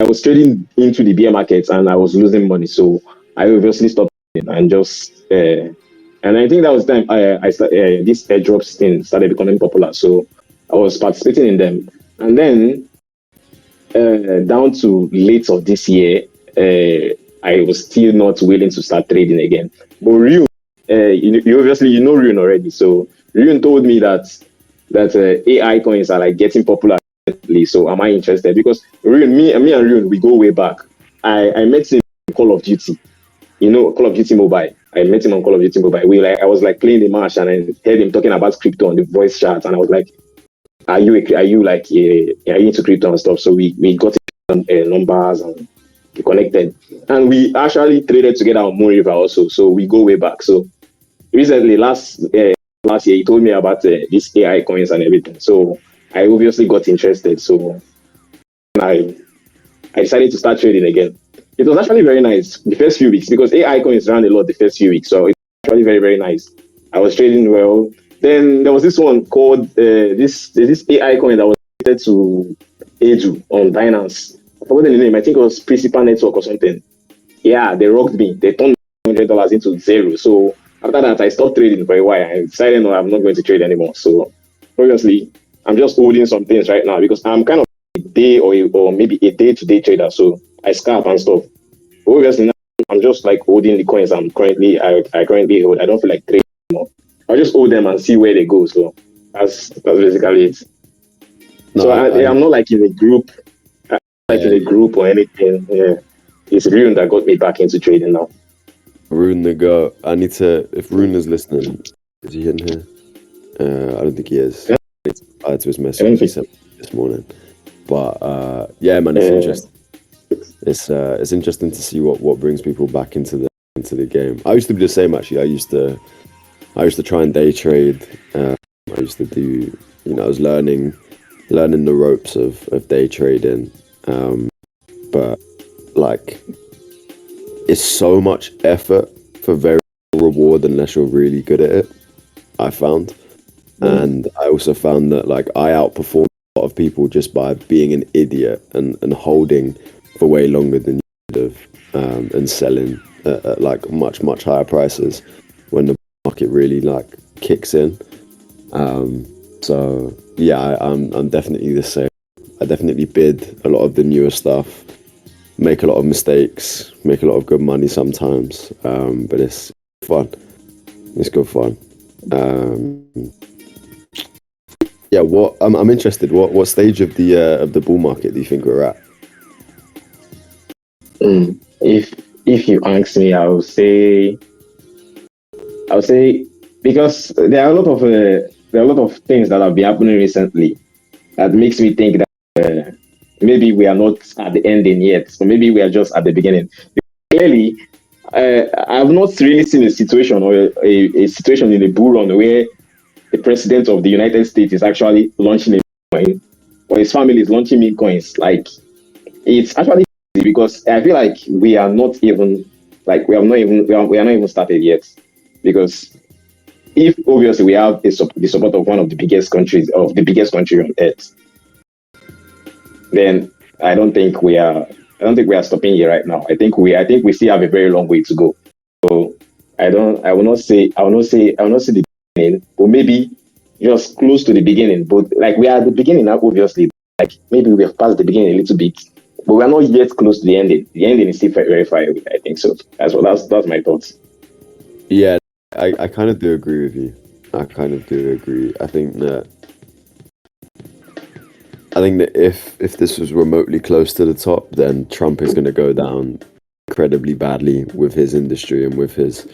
I was trading into the bear markets and I was losing money. So I obviously stopped trading and just and I think that was the time I started this airdrops thing started becoming popular. So I was participating in them, and then down to late of this year, I was still not willing to start trading again. But Ryun, you obviously you know Ryun already. So Ryun told me that AI coins are like getting popular. So am I interested? Because Ryun, me and Ryun, we go way back. I met him in Call of Duty. You know, Call of Duty Mobile. I met him on Call of Duty Mobile. I was like playing the match and I heard him talking about crypto on the voice chat, and I was like, are you into crypto and stuff? So we got numbers and we connected, and we actually traded together on Moon River also. So we go way back. So recently, last year, he told me about these AI coins and everything. So I obviously got interested. So I decided to start trading again. It was actually very nice the first few weeks because AI coins ran a lot the first few weeks. So it's actually very, very nice. I was trading well. Then there was this one called this AI coin that was related to Edu on Binance. I forgot the name. I think it was Principal Network or something. Yeah, they rocked me. They turned $100 into zero. So after that, I stopped trading for a while. I decided, no, I'm not going to trade anymore. So obviously, I'm just holding some things right now because I'm kind of a day or maybe a day-to-day trader. So I scalp and stuff. Obviously, now I'm just like holding the coins I currently hold. I don't feel like trading anymore. I just hold them and see where they go. So that's basically it. No, so I'm not like in a group, in a group or anything. Yeah, it's Rune that got me back into trading now. Rune the go. I need to. If Rune is listening, is he in here? I don't think he is. Yeah. I need to reply to his message he sent this morning. But yeah, man, it's interesting. It's interesting to see what brings people back into the game. I used to be the same actually. I used to try and day trade. I used to do, I was learning the ropes of day trading. But like, it's so much effort for very little reward unless you're really good at it, I found. And I also found that like I outperformed a lot of people just by being an idiot and holding for way longer than you would have, and selling at like much higher prices when the market really like kicks in. So yeah, I'm definitely the same. I definitely bid a lot of the newer stuff, make a lot of mistakes, make a lot of good money sometimes, but it's fun. It's good fun. Yeah, I'm interested. What stage of the bull market do you think we're at? If you ask me, I would say because there are a lot of things that have been happening recently that makes me think that maybe we are not at the ending yet, so maybe we are just at the beginning. Clearly, I've not really seen a situation or a situation in a bull run where the president of the United States is actually launching a coin or his family is launching meme coins. Like, it's actually easy because I feel like we are not even started yet, because if obviously we have the support of one of the biggest countries country on earth, then I don't think we are stopping here right now. I think we still have a very long way to go. So I will not say the beginning, but maybe just close to the beginning. But like we are at the beginning now, obviously. Like maybe we have passed the beginning a little bit, but we are not yet close to the ending. The ending is still very far away, I think so. That's my thoughts. Yeah, I kind of do agree with you. I kind of do agree. I think that if this was remotely close to the top, then Trump is going to go down incredibly badly with his industry and with his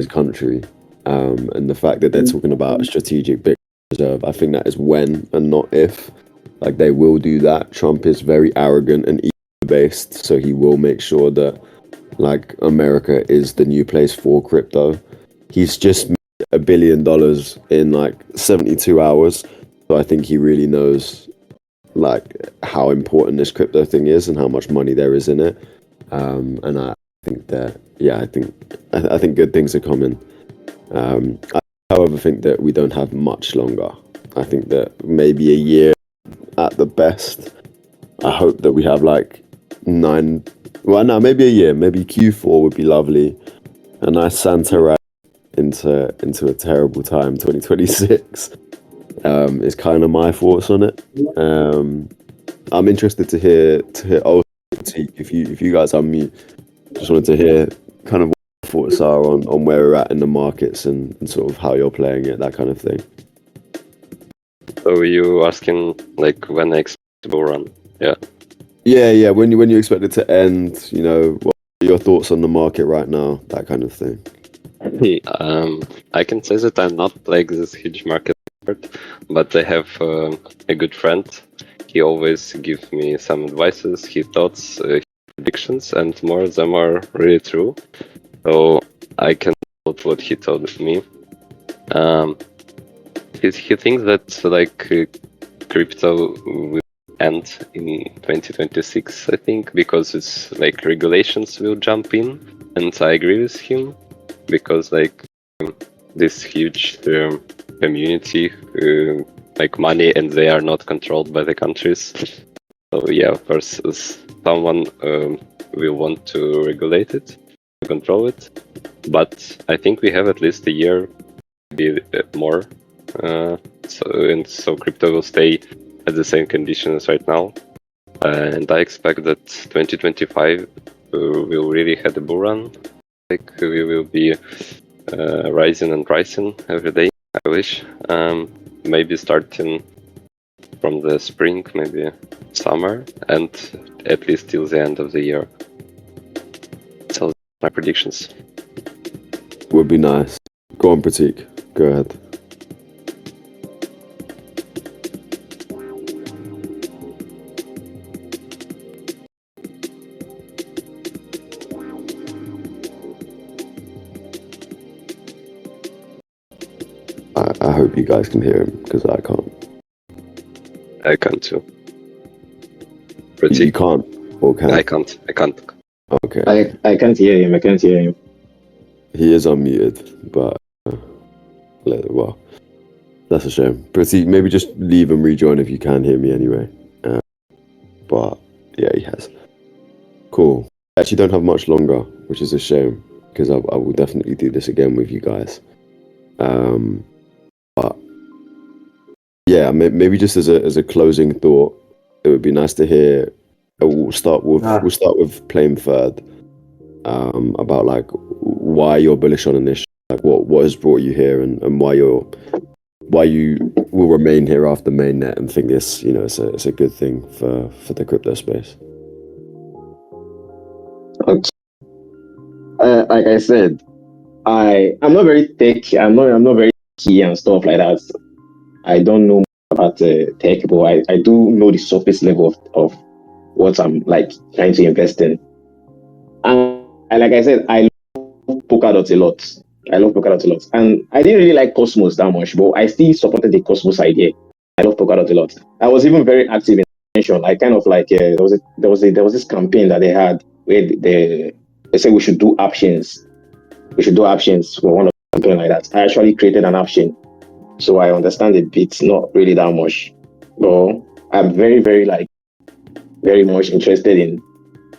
country. And the fact that they're talking about a strategic big reserve, I think that is when and not if. Like, they will do that. Trump is very arrogant and ego-based, so he will make sure that like America is the new place for crypto. He's just made a billion in like 72 hours. So I think he really knows like how important this crypto thing is and how much money there is in it. And I think that, yeah, I think good things are coming. I, however, think that we don't have much longer. I think that maybe a year at the best. I hope that we have like 9. Well, no, maybe a year. Maybe Q4 would be lovely. A nice Santa ride into a terrible time. 2026 is kind of my thoughts on it. I'm interested to hear also if you guys unmute. Just wanted to hear kind of what your thoughts are on where we're at in the markets and sort of how you're playing it, that kind of thing. So you asking like when I expect the bull run? Yeah. Yeah. When you expect it to end, you know, what are your thoughts on the market right now, that kind of thing. I can say that I'm not like this huge market expert, but I have a good friend. He always gives me some advices, his thoughts, his predictions, and more of them are really true. So I can quote what he told me. He thinks that like crypto will end in 2026, I think, because it's like regulations will jump in, and I agree with him because like this huge community like money, and they are not controlled by the countries. So yeah, of course, someone will want to regulate it, to control it, but I think we have at least a year, maybe more. So crypto will stay at the same conditions right now, and I expect that 2025 will really have a bull run. Like we will be rising and rising every day. I wish maybe starting from the spring, maybe summer, and at least till the end of the year. So my predictions would be nice. Go on, Pratik. Go ahead. I hope you guys can hear him because I can't. I can't too. You can't, or can? I can't. Okay. I can't hear him. I can't hear him. He is unmuted, but well, that's a shame. Pratik, maybe just leave and rejoin if you can hear me anyway. But yeah, he has. Cool. I actually don't have much longer, which is a shame because I will definitely do this again with you guys. But yeah, maybe just as a closing thought, it would be nice to hear. We'll start with Plain Third. About like why you're bullish on Initia, like what has brought you here, and why you will remain here after mainnet and think this, you know, it's a good thing for the crypto space. Okay. Like I said, I'm not very tech. I'm not very key and stuff like that. I don't know about tech, but I do know the surface level of what I'm like trying to invest in. And like I said, I love Polkadot a lot. And I didn't really like Cosmos that much, but I still supported the Cosmos idea. I love Polkadot a lot. I was even very active in mention. I kind of like there was this campaign that they had where they said we should do options. We should do options for one of something like that. I actually created an option, so I understand a bit, not really that much. But I'm very very much interested in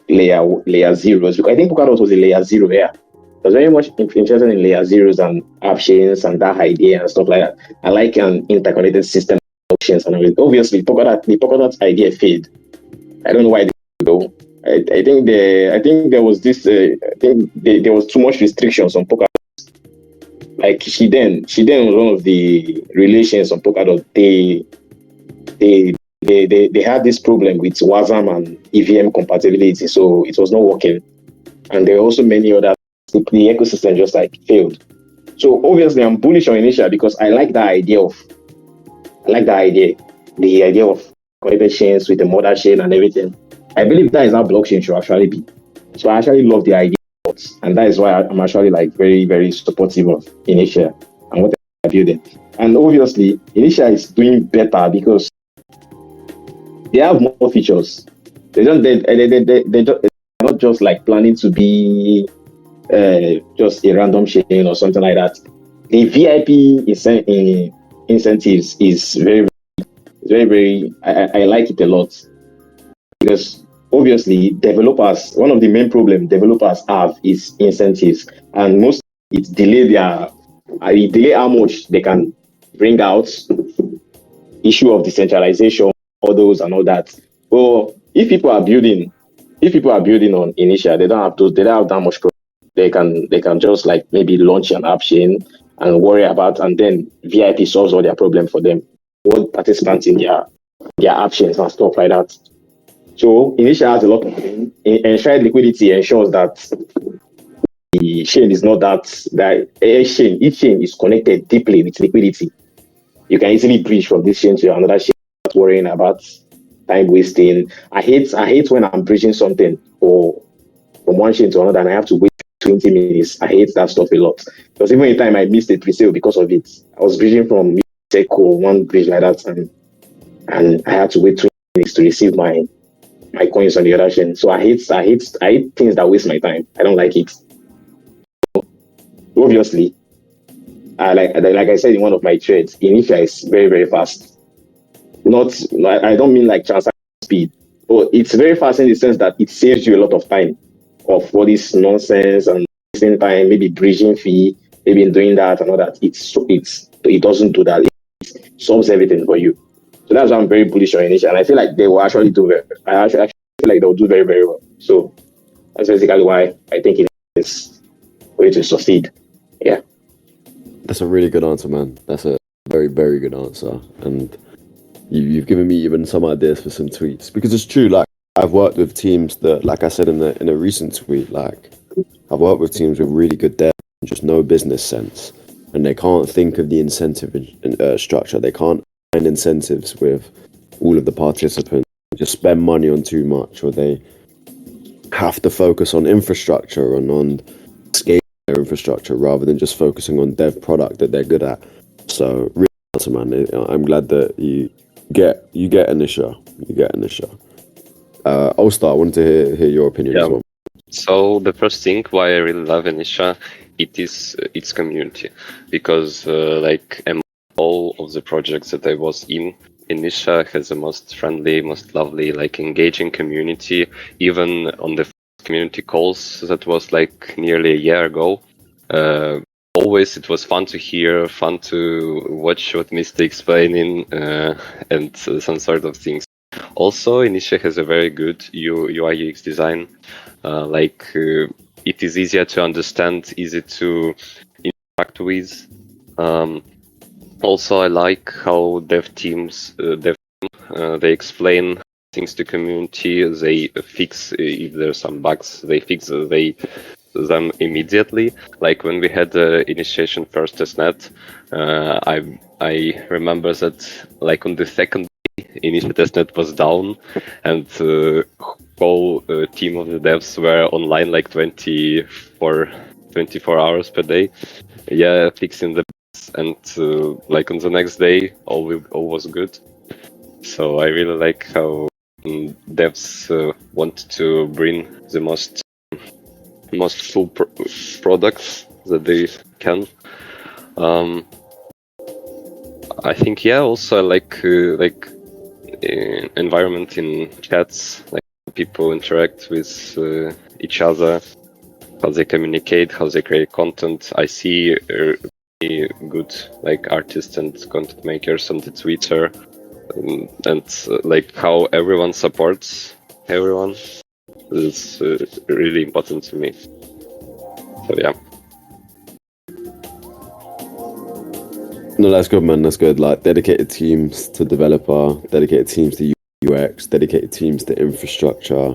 layer zeros because I think Polkadot was a layer zero. Yeah, I was very much interested in layer zeros and options and that idea and stuff like that. I like an interconnected system of options and everything. Obviously, the Polkadot idea failed. I don't know why they go. I think there was this. I think there was too much restrictions on Polkadot. Like she then was one of the relations on Polkadot. They had this problem with WASM and EVM compatibility, so it was not working. And there were also many other. The ecosystem just like failed. So obviously, I'm bullish on Initia because I like that idea. The idea of connected chains with the mother chain and everything. I believe that is how blockchain should actually be. So I actually love the idea, and that is why I'm actually like very very supportive of Initia and what building. And obviously, Initia is doing better because they have more features. They're not just like planning to be just a random chain or something like that. The VIP incentives is very. I like it a lot because obviously developers. One of the main problem developers have is incentives, and most it delay how much they can bring out. Issue of decentralization, all those and all that. But if people are building on Initia, they don't have that much problem. They can just like maybe launch an app chain and worry about, and then VIP solves all their problem for them. What participants in their app chains and stuff like that. So Initia has a lot of things. Enshrined liquidity ensures that the chain is not that each chain is connected deeply with liquidity. You can easily bridge from this chain to another chain without worrying about time wasting. I hate when I'm bridging something or from one chain to another and I have to wait 20 minutes. I hate that stuff a lot. Because even in time I missed a pre-sale because of it. I was bridging from Seco, one bridge like that, and I had to wait 20 minutes to receive my coins on the other chain. So I hate things that waste my time. I don't like it. Obviously, like I said in one of my trades, Initia is very fast. I don't mean like transaction speed, but it's very fast in the sense that it saves you a lot of time of all this nonsense and wasting time, maybe bridging fee, maybe in doing that and all that. It doesn't do that. It solves everything for you. So that's why I'm very bullish on Initia, and I feel like they will actually do very. I actually feel like they'll do very well. So that's basically why I think it is going to succeed. Yeah. That's a really good answer, man. That's a very good answer, and you've given me even some ideas for some tweets, because it's true. Like, I've worked with teams that, like I said in a recent tweet, like I've worked with teams with really good dev and just no business sense, and they can't think of the incentive structure. They can't find incentives with all of the participants. They just spend money on too much, or they have to focus on infrastructure and on scaling their infrastructure rather than just focusing on dev product that they're good at. So really answer, man. I'm glad that you get Initia. You get Initia. I'll start. I wanted to hear your opinion as well. So the first thing why I really love Initia, it is its community, because like among all of the projects that I was in, Initia has the most friendly, most lovely, like engaging community. Even on the community calls that was like nearly a year ago, always it was fun to hear, fun to watch what Mr. explaining, and some sort of things. Also, Initia has a very good UI UX design. It is easier to understand, easy to interact with. Also, I like how dev teams they explain things to community. They fix if there's some bugs. They fix them immediately. Like when we had the initiation first testnet, I remember that like on the second day, initial testnet was down, and whole team of the devs were online like 24 hours per day. Yeah, fixing the bugs, and like on the next day, all was good. So I really like how devs want to bring the most full products that they can. I think also I like environment in chats, like people interact with each other, how they communicate, how they create content. I see really good like artists and content makers on the Twitter, and like how everyone supports everyone is really important to me. So yeah. No, that's good, man. That's good. Like dedicated teams to developer, dedicated teams to UX, dedicated teams to infrastructure.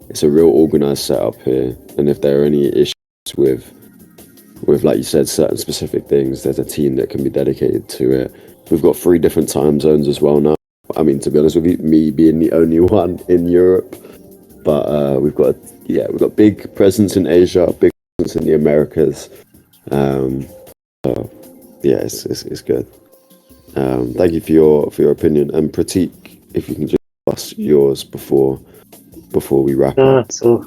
It's a real organized setup here. And if there are any issues with like you said, certain specific things, there's a team that can be dedicated to it. We've got 3 different time zones as well now. I mean, to be honest with you, me being the only one in Europe, but we've got big presence in Asia, big presence in the Americas. yeah, it's good. Thank you for your opinion. And Pratik, if you can just pass yours before we wrap up. So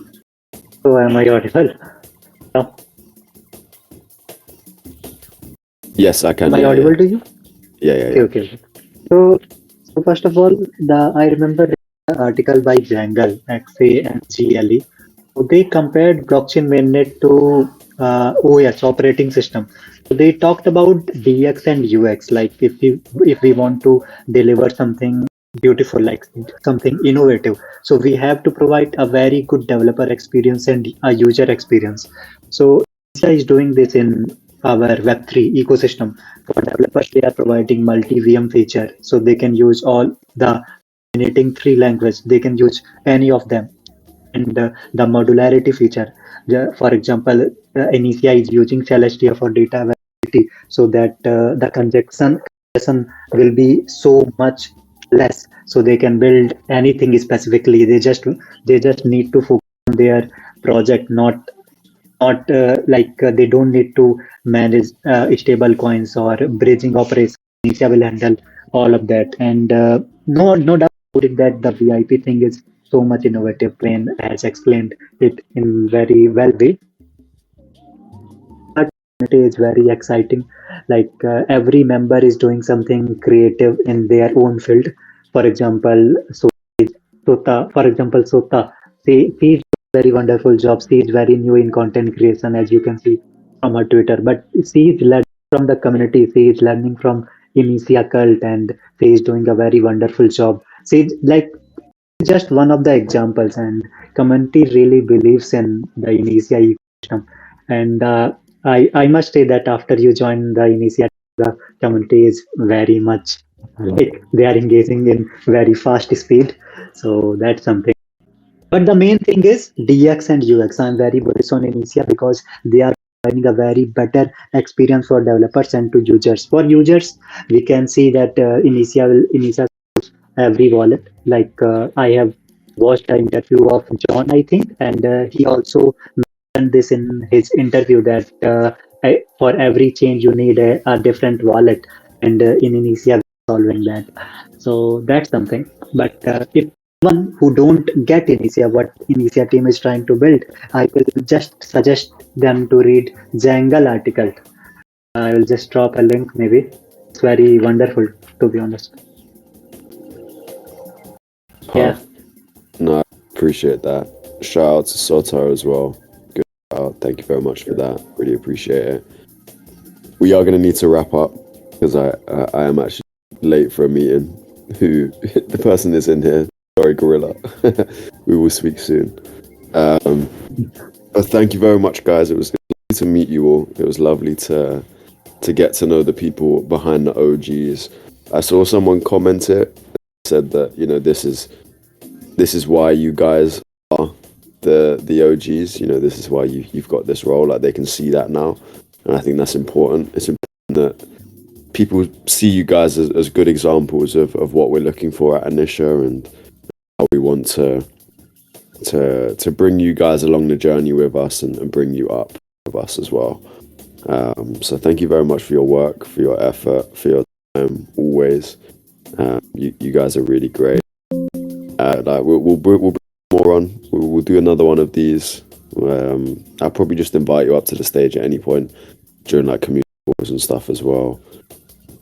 am I audible? No, Yes, I can. am I Yeah, audible to you? yeah. Okay. So, so first of all, I remember the article by Jangle, XANGLE. So they compared blockchain mainnet to OS operating system. So they talked about DX and UX. Like if we want to deliver something beautiful, like something innovative, so we have to provide a very good developer experience and a user experience. So India is doing this in our Web3 ecosystem. For developers, they are providing multi-VM feature, so they can use all the dominating three language. They can use any of them, and the modularity feature. For example, Initia is using Celestia for data availability, so that the congestion will be so much less. So they can build anything specifically. They just need to focus on their project, not like they don't need to manage stable coins or bridging operations. Initia will handle all of that, and no doubt about it that the VIP thing is so much innovative. Plain has explained it in very well way. But it is very exciting. Like every member is doing something creative in their own field. For example, Sota, she is very wonderful job. She is very new in content creation, as you can see from her Twitter. But she is learning from the community. She is learning from Initia cult, and she is doing a very wonderful job. She is like just one of the examples, and community really believes in the Initia ecosystem. And I must say that after you join the Initia, the community is very much like they are engaging in very fast speed. So that's something. But the main thing is DX and UX. I'm very bullish on Initia because they are providing a very better experience for developers and to users. For users, we can see that Initia every wallet. Like I have watched the interview of John, I think, and he also mentioned this in his interview that for every change you need a different wallet, and in Initia we're solving that. So that's something. But if one who don't get Initia, what Initia team is trying to build, I will just suggest them to read Jangle article. I will just drop a link maybe. It's very wonderful to be honest. Yeah. Perfect. No, I appreciate that. Shout out to Soto as well. Good shout out. Thank you very much for that. Really appreciate it. We are going to need to wrap up because I am actually late for a meeting. Who the person is in here? Sorry, Gorilla. We will speak soon. But thank you very much, guys. It was lovely to meet you all. It was lovely to get to know the people behind the OGs. I saw someone comment it, said that this is why you guys are the OGs. This is why you've got this role. Like they can see that now, and I think that's important. It's important that people see you guys as good examples of what we're looking for at Initia and how we want to bring you guys along the journey with us and bring you up with us as well. So thank you very much for your work, for your effort, for your time. Always, you guys are really great. Like we'll bring more on. We'll do another one of these. I'll probably just invite you up to the stage at any point during like community calls and stuff as well.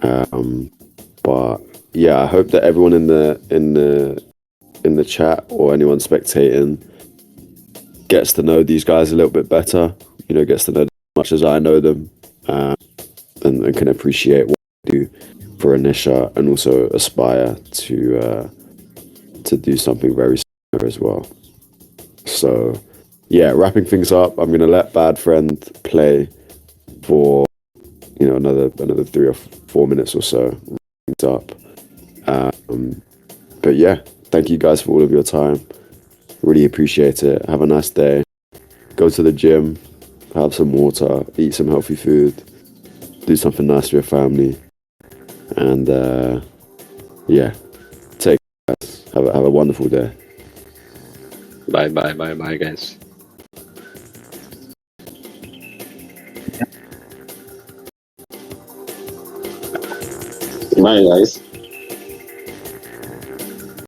But yeah, I hope that everyone in the chat or anyone spectating gets to know these guys a little bit better. Gets to know them as much as I know them, and can appreciate what they do for Initia, and also aspire to do something very similar as well. So yeah, wrapping things up, I'm gonna let Bad Friend play for another 3 or 4 minutes or so. Things up. But yeah, thank you guys for all of your time. Really appreciate it. Have a nice day. Go to the gym, have some water, eat some healthy food, do something nice for your family, and yeah, take care, guys. Have a wonderful day. Bye, guys. Bye, guys.